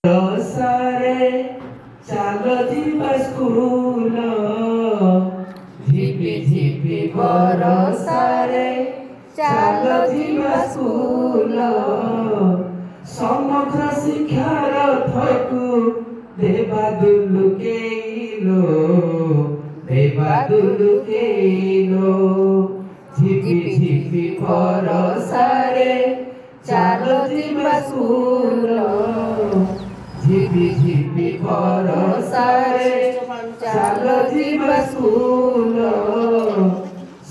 सारे चालो जीवा स्कूल झिपी झिपी बरसारे चालो जीवा स्कूल समग्र शिक्षार थकु देवा दुलुकेलो झिपी झिपी बरसारे चालो जीवा स्कूल झिपी झिपी बरसारे चालो जीवा स्कूल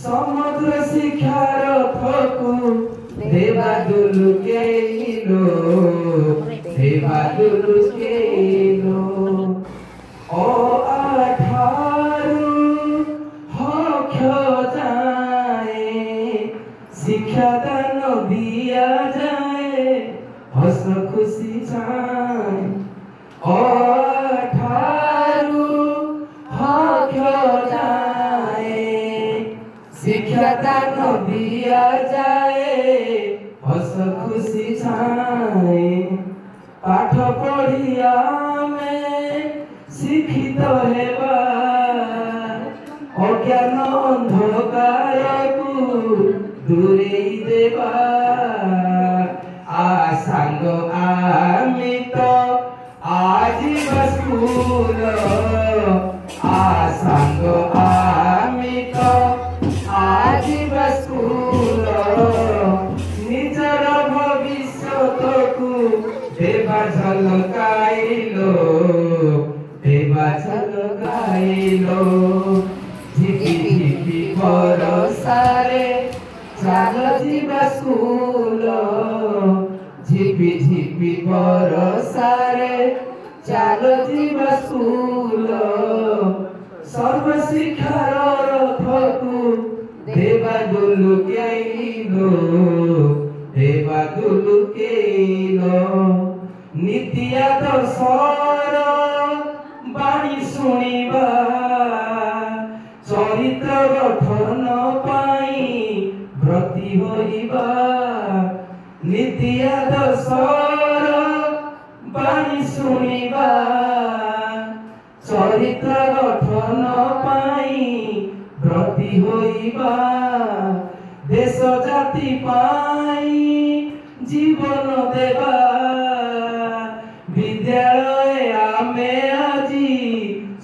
समुद्र शिखार थकु देवा दुलुकेलो ओ आठारु हक्ष जाए शिक्षा दान दिया जाए हस खुशी जाए अठारु हक्ष जाए शिक्षा दान दिया जाए हस खुशी जाए पाठ पढ़िया में शिक्षित हेबा अज्ञान अंधकार को दूरे देवा सांग आमित आज स्कूल सांग आमित आज स्कूल निजर भविष्य को देवा झलकाइलो झिपी झिपी बरसारे चालो जीवा स्कूल झिपी झिपी बरसारे चालो जीवा स्कूल सर्व शिक्षार रथकु देवा दुलुकेलो नीति आदर्शर बाणी शुणिबा चरित्र गठन पाई व्रती होइबा नीति आदर्शर बाणी शुणिबा चरित्र गठन पाई व्रती होइबा देश जाति पाई जीवन देवा विद्यालय आमे आजी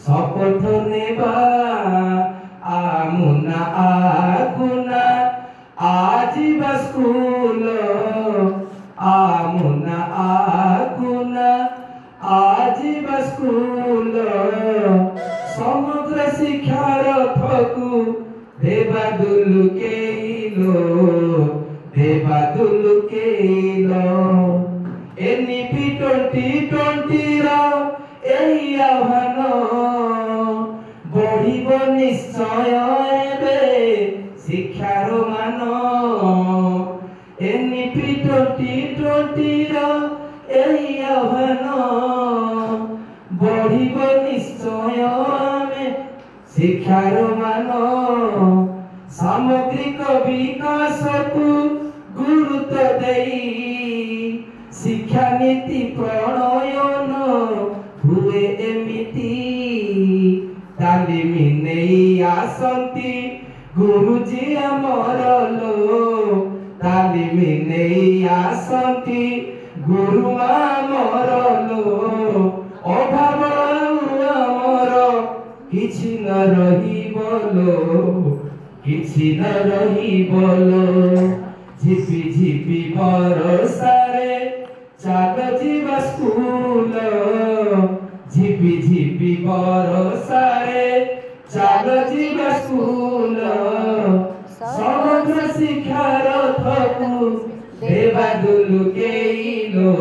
शपथ नेबा आमुना आगुना आजीवा स्कूल आमुना आगुना आजीवा स्कूल समुद्र शिक्षार थकु देवा दुलुकेलो एनपी 2020 एही आह्वान बढ़िब निश्चय एबे शिक्षार मान एनपी 2020 एही आह्वान बढ़िब निश्चय आमे शिक्षार मान सामग्रिक विकास को गुरुत्व देई शिक्षा नीति प्रणयन हुए एमिति तालीम नहीं आसंती गुरुजी आमर लो तालीम नहीं आसंती गुरु आमर लो अभाव आमर किछि न रही बोलो झिपी झिपी बरसारे चालो जीवा स्कूल झिपी झिपी बरसारे चालो जीवा स्कूल समग्र शिक्षार थकु देवा दुलुकेलो